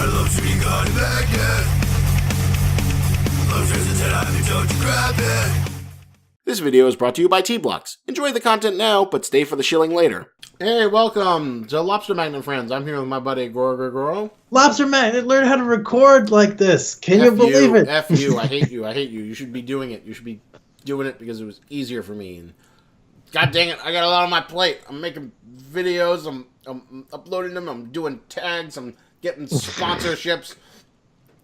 Lobster, you got it back yet? Lobster's a 10, I haven't told you grab it. This video is brought to you by T-Blocks. Enjoy the content now, but stay for the shilling later. Hey, welcome to Lobster Magnet Friends. I'm here with my buddy Gorgoro. Lobster Magnet learned how to record like this. Can you believe it? F you. I hate you. I hate you. You should be doing it. You should be doing it because it was easier for me. And God dang it, I got a lot on my plate. I'm making videos. I'm uploading them. I'm doing tags. I'm getting sponsorships.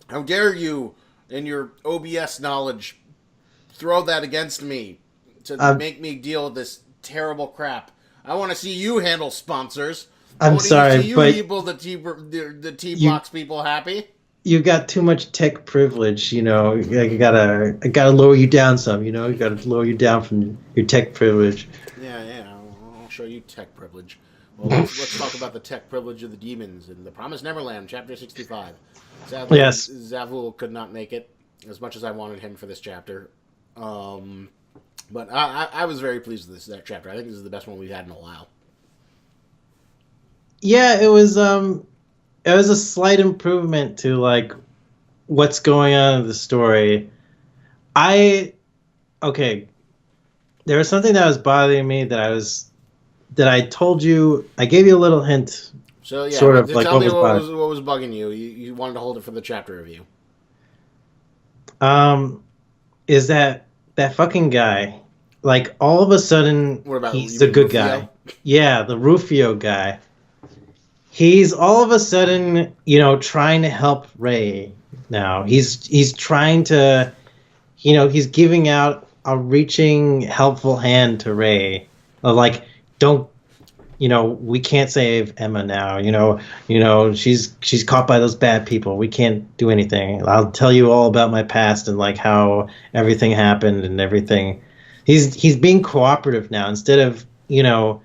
How dare you, in your OBS knowledge, throw that against me to make me deal with this terrible crap. I want to see you handle sponsors. I'm sorry, see you but people, the T-Blocks people happy. You got too much tech privilege, you know. I gotta lower you down some, you know. You gotta lower you down from your tech privilege. Yeah. I'll show you tech privilege. Well, let's talk about the tech privilege of the demons in The Promised Neverland, Chapter 65. Sadly, yes. Zavul could not make it, as much as I wanted him for this chapter. But I was very pleased with that chapter. I think this is the best one we've had in a while. Yeah, it was a slight improvement to like what's going on in the story. There was something that was bothering me that I told you. I gave you a little hint. So yeah, sort of like tell me what was bugging you. You wanted to hold it for the chapter review. Is that fucking guy? Like all of a sudden, he's the good Rufio? guy. Yeah, the Rufio guy. He's all of a sudden, you know, trying to help Ray. Now he's trying to, you know, he's giving out a reaching, helpful hand to Ray. Like, don't, you know, we can't save Emma now. You know, she's caught by those bad people. We can't do anything. I'll tell you all about my past and like how everything happened and everything. He's being cooperative now instead of, you know,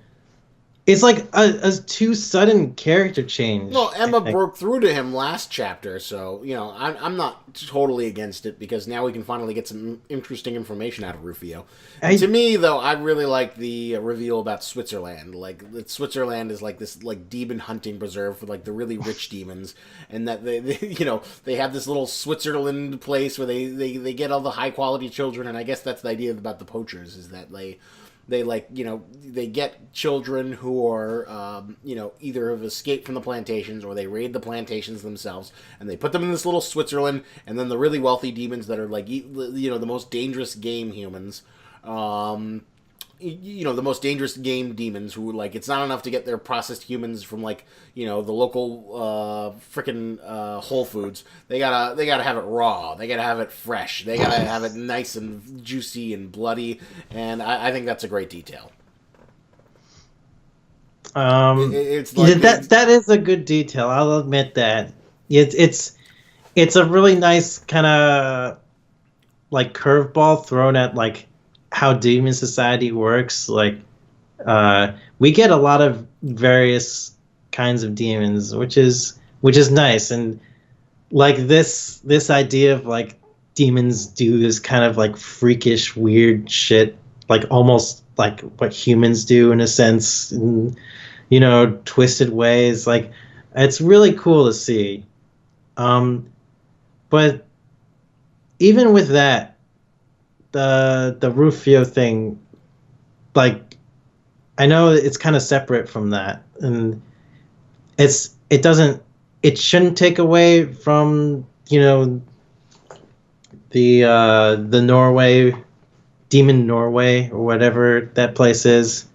it's like a too sudden character change. Well, Emma broke through to him last chapter, so, you know, I'm not totally against it because now we can finally get some interesting information out of Rufio. To me, though, I really like the reveal about Switzerland. Like, Switzerland is like this like demon hunting preserve for like the really rich demons, and that they you know, they have this little Switzerland place where they get all the high quality children, and I guess that's the idea about the poachers is that they like, you know, they get children who are, you know, either have escaped from the plantations or they raid the plantations themselves, and they put them in this little Switzerland, and then the really wealthy demons that are like, you know, the most dangerous game humans, you know, the most dangerous game demons who, like, it's not enough to get their processed humans from, like, you know, the local frickin' Whole Foods. They gotta have it raw. They gotta have it fresh. They gotta have it nice and juicy and bloody. And I think that's a great detail. It's like, that is a good detail. I'll admit that. It's a really nice kind of like curveball thrown at like how demon society works. Like we get a lot of various kinds of demons, which is nice. And like this idea of like demons do this kind of like freakish weird shit, like almost like what humans do in a sense, in, you know, twisted ways. Like it's really cool to see. But even with that, the Rufio thing, like, I know it's kind of separate from that, and it shouldn't take away from, you know, the Norway, Demon Norway, or whatever that place is,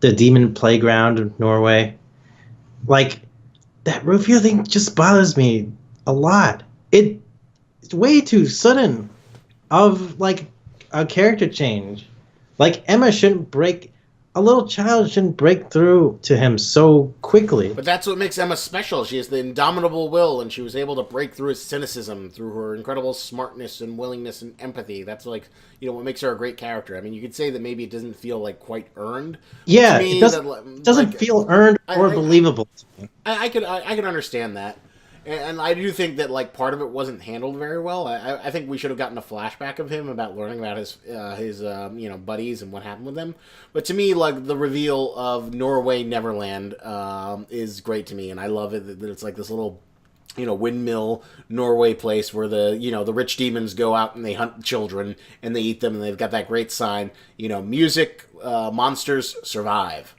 the Demon Playground of Norway. Like, that Rufio thing just bothers me a lot. It's way too sudden of like a character change. Like a little child shouldn't break through to him so quickly. But that's what makes Emma special. She has the indomitable will, and she was able to break through his cynicism through her incredible smartness and willingness and empathy. That's like, you know, what makes her a great character. I mean, you could say that maybe it doesn't feel like quite earned. Yeah, it doesn't feel earned or believable to me. I could understand that. And I do think that, like, part of it wasn't handled very well. I think we should have gotten a flashback of him about learning about his you know, buddies and what happened with them. But to me, like, the reveal of Norway Neverland is great to me, and I love it that it's like this little windmill Norway place where the rich demons go out and they hunt children and they eat them, and they've got that great sign, music, monsters survive.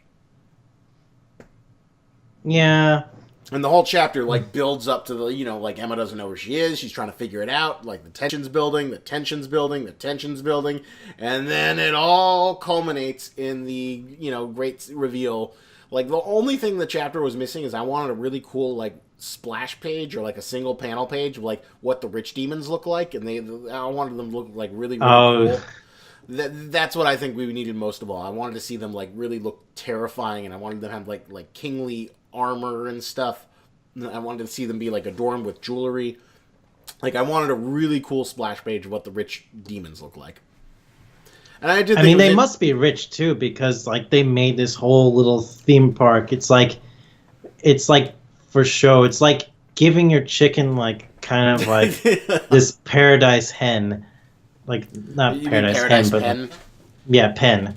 Yeah. And the whole chapter builds up to the Emma doesn't know where she is. She's trying to figure it out. Like the tension's building, and then it all culminates in the great reveal. Like the only thing the chapter was missing is I wanted a really cool splash page or a single panel page of what the rich demons look like, and I wanted them to look really cool. That's what I think we needed most of all. I wanted to see them really look terrifying, and I wanted them to have like kingly armor and stuff. I wanted to see them be adorned with jewelry. I wanted a really cool splash page of what the rich demons look like. And I did. They must be rich too, because they made this whole little theme park. It's like for show. It's like giving your chicken kind of this paradise hen, not paradise hen, but yeah, pen.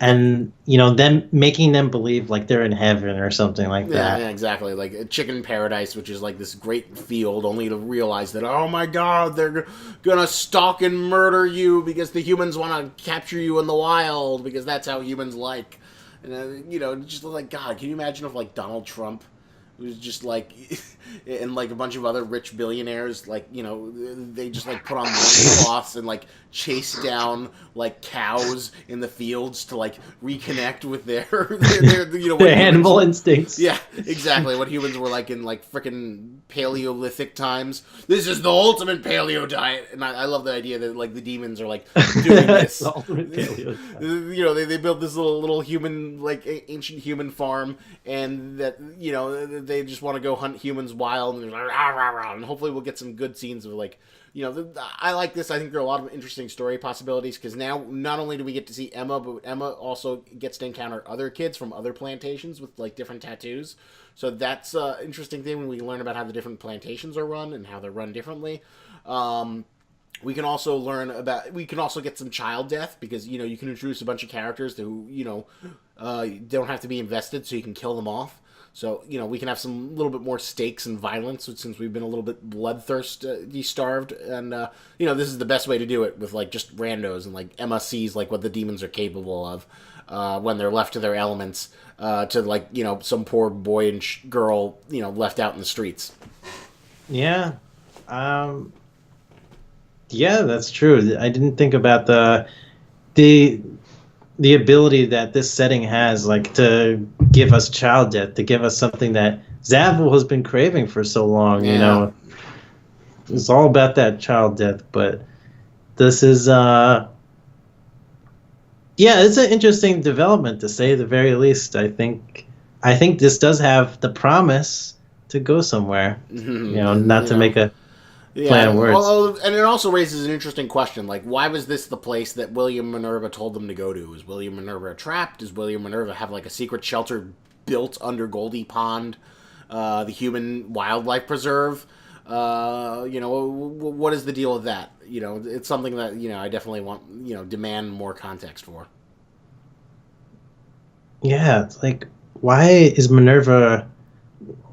And them making them believe they're in heaven or something like that. Yeah, exactly. Like a chicken paradise, which is this great field, only to realize that, oh my God, they're gonna stalk and murder you because the humans want to capture you in the wild, because that's how humans like. And just God, can you imagine if Donald Trump was just and a bunch of other rich billionaires, they just put on loincloths and chase down cows in the fields to reconnect with their their animal instincts. Yeah, exactly. What humans were in frickin' Paleolithic times. This is the ultimate paleo diet, and I love the idea that the demons are doing this. The ultimate paleo diet. They built this little human ancient human farm, and that they just want to go hunt humans wild, and they're rah, rah, rah, and hopefully we'll get some good scenes of I like this. I think there are a lot of interesting story possibilities, because now not only do we get to see Emma, but Emma also gets to encounter other kids from other plantations with different tattoos. So that's an interesting thing when we learn about how the different plantations are run and how they're run differently. We can also we can also get some child death, because you can introduce a bunch of characters who don't have to be invested, so you can kill them off. So, we can have some little bit more stakes and violence, since we've been a little bit bloodthirsty-starved. And, this is the best way to do it, with, just randos. And, Emma sees, what the demons are capable of when they're left to their elements, to, some poor boy and girl, left out in the streets. Yeah. Yeah, that's true. I didn't think about the ability that this setting has, to give us child death, to give us something that Zavil has been craving for so long. Yeah. It's all about that child death. But this is, it's an interesting development, to say the very least. I think this does have the promise to go somewhere. Not to make a play on words. Well, and it also raises an interesting question, why was this the place that William Minerva told them to go to? Is William Minerva trapped? Does William Minerva have a secret shelter built under Goldie Pond, the human wildlife preserve? What is the deal with that? It's something that I definitely want demand more context for. Yeah, it's why is Minerva?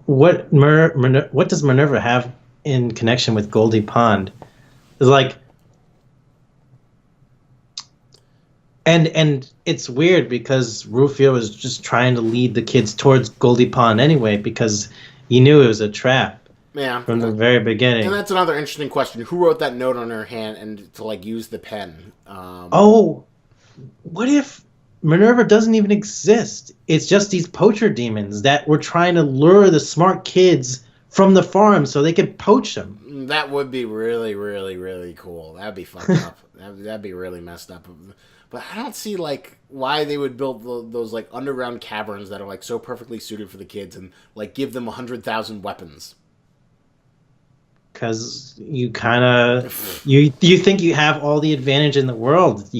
What does Minerva have in connection with Goldie Pond? It's and it's weird, because Rufio is just trying to lead the kids towards Goldie Pond anyway, because he knew it was a trap. Yeah, from the very beginning. And that's another interesting question. Who wrote that note on her hand and to use the pen? What if Minerva doesn't even exist? It's just these poacher demons that were trying to lure the smart kids from the farm so they could poach them. That would be really, really, really cool. That'd be fucked up. That'd be really messed up. But I don't see why they would build those underground caverns that are so perfectly suited for the kids, and give them 100,000 weapons. Because you kind of you think you have all the advantage in the world.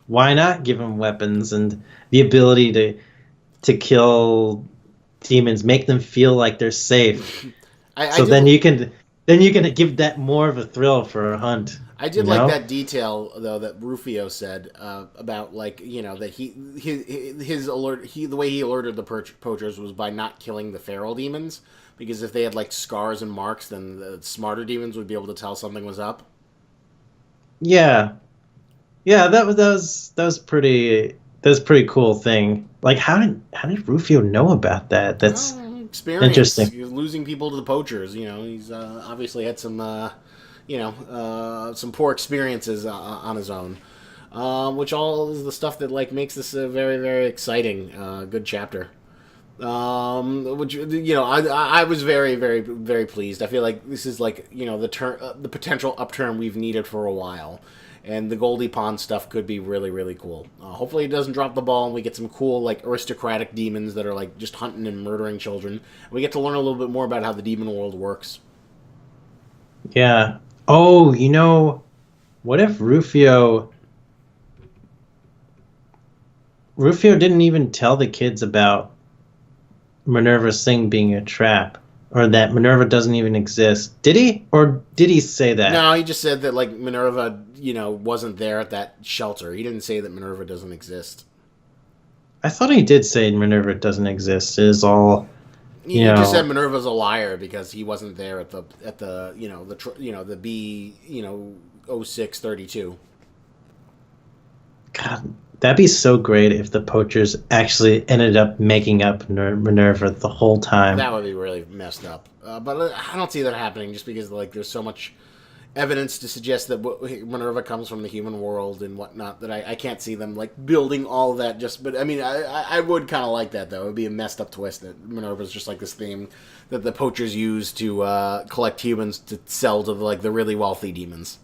Why not give them weapons and the ability to kill demons, make them feel like they're safe. Then you can give that more of a thrill for a hunt. I did like that detail though that Rufio said about that his alert, the way he alerted the poachers was by not killing the feral demons, because if they had like scars and marks, then the smarter demons would be able to tell something was up. Yeah, yeah, that was pretty cool thing. Like, how did Rufio know about that? That's Experience. interesting. He was losing people to the poachers. He's obviously had some some poor experiences on his own. Which all is the stuff that like makes this a very, very exciting, good chapter. Which I was very, very, very pleased. I feel like this is like the potential upturn we've needed for a while, and the Goldie Pond stuff could be really, really cool. Hopefully, it doesn't drop the ball, and we get some cool like aristocratic demons that are like just hunting and murdering children. We get to learn a little bit more about how the demon world works. Yeah. Oh, what if Rufio didn't even tell the kids about Minerva's thing being a trap, or that Minerva doesn't even exist? Did he? Or did he say that? No, he just said that like Minerva, wasn't there at that shelter. He didn't say that Minerva doesn't exist. I thought he did say Minerva doesn't exist. It is all, He just said Minerva's a liar because he wasn't there at the B 0632. God, that'd be so great if the poachers actually ended up making up Minerva the whole time. That would be really messed up. But I don't see that happening just because like there's so much evidence to suggest that Minerva comes from the human world and whatnot that I can't see them like building all of that. But I mean, I would kind of like that though. It would be a messed up twist that Minerva's just like this thing that the poachers use to collect humans to sell to the really wealthy demons.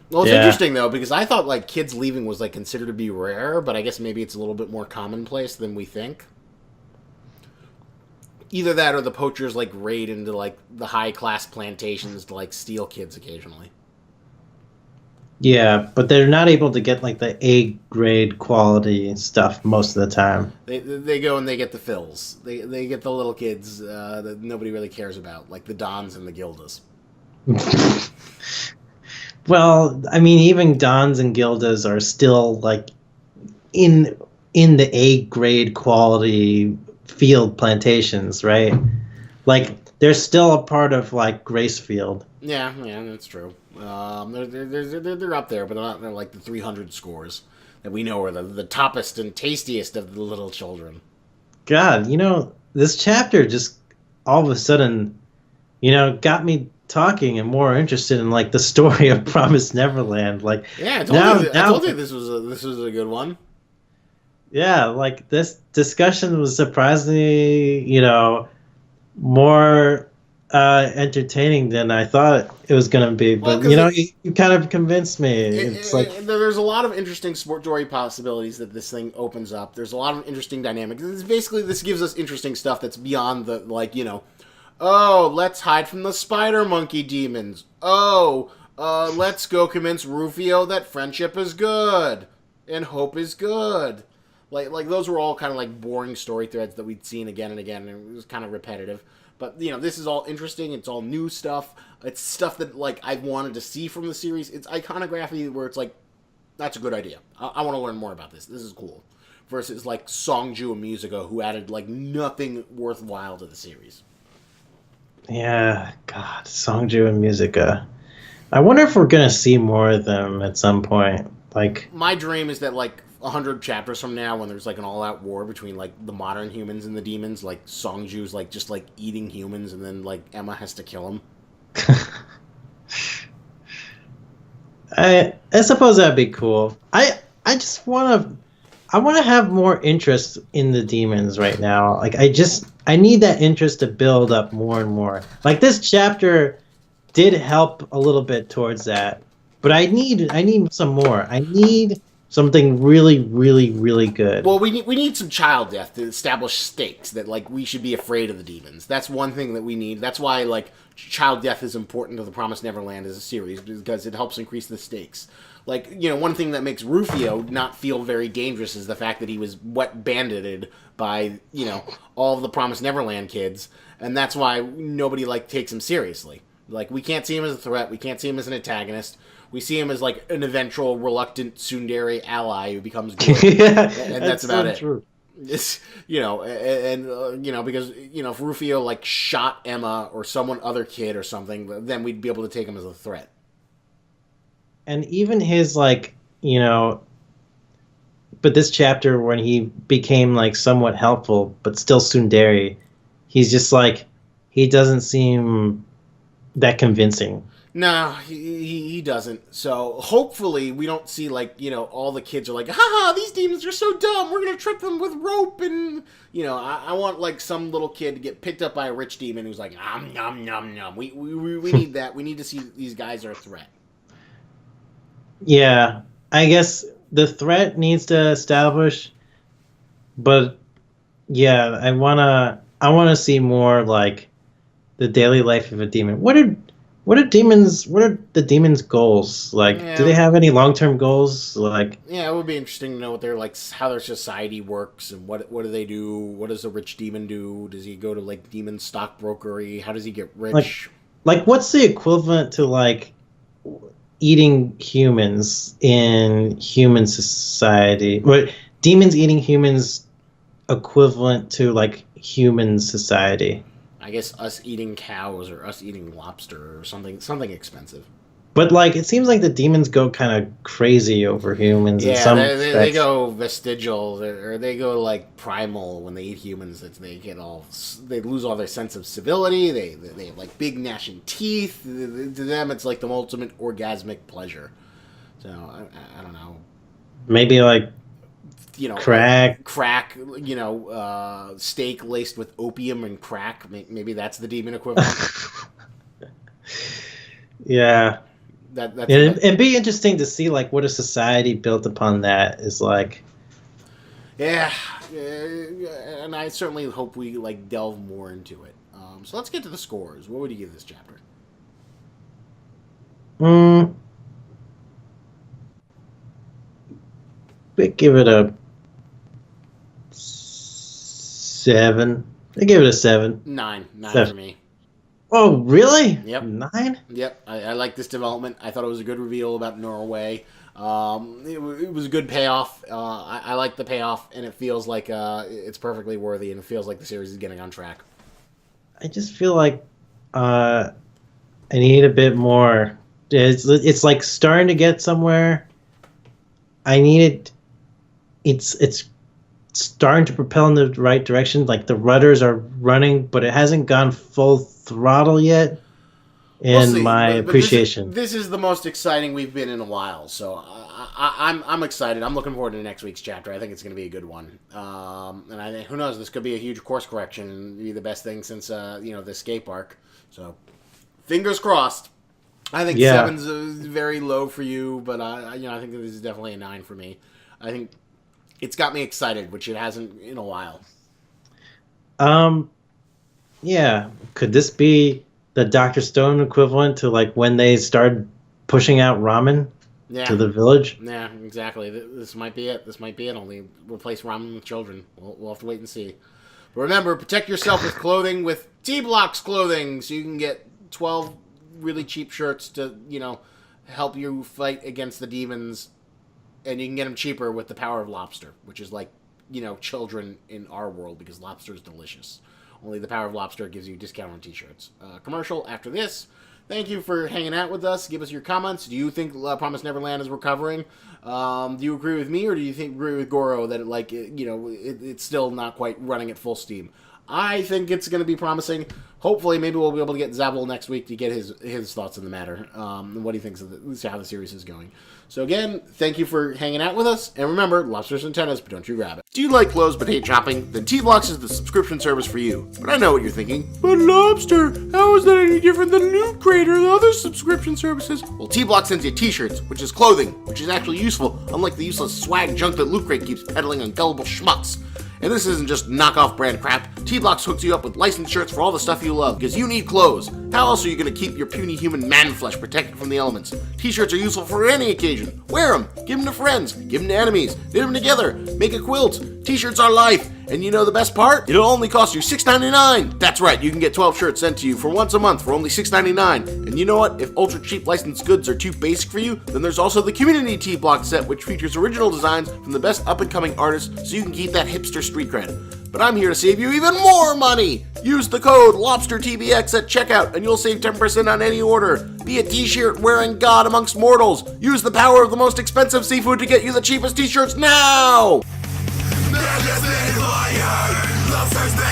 Well, it's interesting though because I thought like kids leaving was like considered to be rare, but I guess maybe it's a little bit more commonplace than we think. Either that or the poachers like raid into like the high class plantations to like steal kids occasionally. Yeah, but they're not able to get like the A grade quality stuff most of the time. They go and they get the fills. They get the little kids that nobody really cares about, like the Dons and the Gildas. Well, I mean, even Dons and Gildas are still like in the A grade quality field plantations, right? Like they're still a part of like Gracefield. Yeah, that's true. They're up there, but they're like the 300 scores that we know are the toppest and tastiest of the little children. God, this chapter just all of a sudden, got me talking and more interested in like the story of Promised Neverland. Like, yeah, I told you this was a good one. Yeah, like this discussion was surprisingly, more entertaining than I thought it was going to be. But you kind of convinced me. There's a lot of interesting story possibilities that this thing opens up. There's a lot of interesting dynamics. This gives us interesting stuff that's beyond the oh, let's hide from the spider monkey demons. Oh, let's go convince Rufio that friendship is good and hope is good. Like those were all kind of like boring story threads that we'd seen again and again, and it was kind of repetitive. But this is all interesting. It's all new stuff. It's stuff that like I've wanted to see from the series. It's iconography where it's like, that's a good idea. I want to learn more about this. This is cool. Versus like Songju and Musica, who added like nothing worthwhile to the series. Yeah, God, Songju and Musica. I wonder if we're gonna see more of them at some point. Like, my dream is that like 100 chapters from now, when there's like an all-out war between like the modern humans and the demons, like Songju's like just like eating humans, and then like Emma has to kill him. I suppose that'd be cool. I just want to have more interest in the demons right now. Like I need that interest to build up more and more. Like this chapter did help a little bit towards that, but I need some more. I need something really, really, really good. Well, we need some child death to establish stakes that like we should be afraid of the demons. That's one thing that we need. That's why like child death is important to the Promised Neverland as a series, because it helps increase the stakes. Like, one thing that makes Rufio not feel very dangerous is the fact that he was wet banditted by, all of the Promised Neverland kids, and that's why nobody like takes him seriously. Like, we can't see him as a threat. We can't see him as an antagonist. We see him as like an eventual reluctant tsundere ally who becomes good. Yeah, and that's about it. True. It's, because, if Rufio, like, shot Emma or other kid or something, then we'd be able to take him as a threat. And even his, like, but this chapter when he became, like, somewhat helpful, but still tsundere, he's just, like, he doesn't seem that convincing. No, he doesn't. So hopefully we don't see, like, all the kids are like, haha, these demons are so dumb, we're going to trip them with rope. And, I want, like, some little kid to get picked up by a rich demon who's like, nom, nom, nom, nom. We need that. We need to see these guys are a threat. Yeah, I guess the threat needs to establish, but yeah, I wanna see more, like, the daily life of a demon. What are the demons' goals? Like, do they have any long-term goals? Like, yeah, it would be interesting to know what their, like, how their society works and what do they do? What does a rich demon do? Does he go to, like, demon stockbrokery? How does he get rich? Like what's the equivalent to, like, eating humans in human society? What demons eating humans equivalent to, like, human society? I guess us eating cows or us eating lobster or something expensive. But, like, it seems like the demons go kind of crazy over humans. Yeah, they go vestigial, or they go, like, primal when they eat humans. They lose all their sense of civility. They have, like, big gnashing teeth. To them, it's like the ultimate orgasmic pleasure. So I don't know. Maybe, like, crack, steak laced with opium and crack. Maybe that's the demon equivalent. Yeah. It'd be interesting to see, like, what a society built upon that is like. Yeah, and I certainly hope we, like, delve more into it. So let's get to the scores. What would you give this chapter? I give it a 7. I give it a 7. 9 7. For me. Oh, really? Yep. 9? Yep. I like this development. I thought it was a good reveal about Norway. It was a good payoff. I like the payoff, and it feels like it's perfectly worthy, and it feels like the series is getting on track. I just feel like I need a bit more. It's like starting to get somewhere. I need it. It's starting to propel in the right direction. Like, the rudders are running, but it hasn't gone full throttle yet. In my appreciation, this is the most exciting we've been in a while. So I'm excited. I'm looking forward to next week's chapter. I think it's going to be a good one. And I think, who knows, this could be a huge course correction and be the best thing since the escape arc. So fingers crossed. I think 7's very low for you, but I think this is definitely a 9 for me. I think it's got me excited, which it hasn't in a while. Yeah. Could this be the Dr. Stone equivalent to, like, when they started pushing out ramen to the village? Yeah, exactly. This might be it. Only replace ramen with children. We'll have to wait and see. But remember, protect yourself with clothing with T-Blocks clothing, so you can get 12 really cheap shirts to, help you fight against the demons, and you can get them cheaper with the power of Lobster, which is like, children in our world, because lobster is delicious. Only the power of Lobster gives you a discount on t-shirts. Commercial after this. Thank you for hanging out with us. Give us your comments. Do you think Promised Neverland is recovering? Do you agree with me, or do you agree with Goro that, it's still not quite running at full steam? I think it's going to be promising. Hopefully, maybe we'll be able to get Zabel next week to get his thoughts on the matter, and what he thinks of how the series is going. So again, thank you for hanging out with us, and remember, lobsters and tennis, but don't you grab it. Do you like clothes but hate shopping? Then T-Blocks is the subscription service for you. But I know what you're thinking. But Lobster, how is that any different than Loot Crate or the other subscription services? Well, T-Blocks sends you t-shirts, which is clothing, which is actually useful, unlike the useless swag junk that Loot Crate keeps peddling on gullible schmucks. And this isn't just knockoff brand crap. T-Blocks hooks you up with licensed shirts for all the stuff you love, because you need clothes. How else are you going to keep your puny human man flesh protected from the elements? T-shirts are useful for any occasion. Wear them, give them to friends, give them to enemies, knit them together, make a quilt. T-shirts are life, And you know the best part? It'll only cost you $6.99. That's right, you can get 12 shirts sent to you for once a month for only $6.99. And you know what? If ultra cheap licensed goods are too basic for you, then there's also the Community Tee Block set, which features original designs from the best up-and-coming artists, so you can keep that hipster street cred. But I'm here to save you even more money! Use the code LOBSTERTBX at checkout, and you'll save 10% on any order. Be a t-shirt wearing god amongst mortals. Use the power of the most expensive seafood to get you the cheapest t-shirts now! Lobster's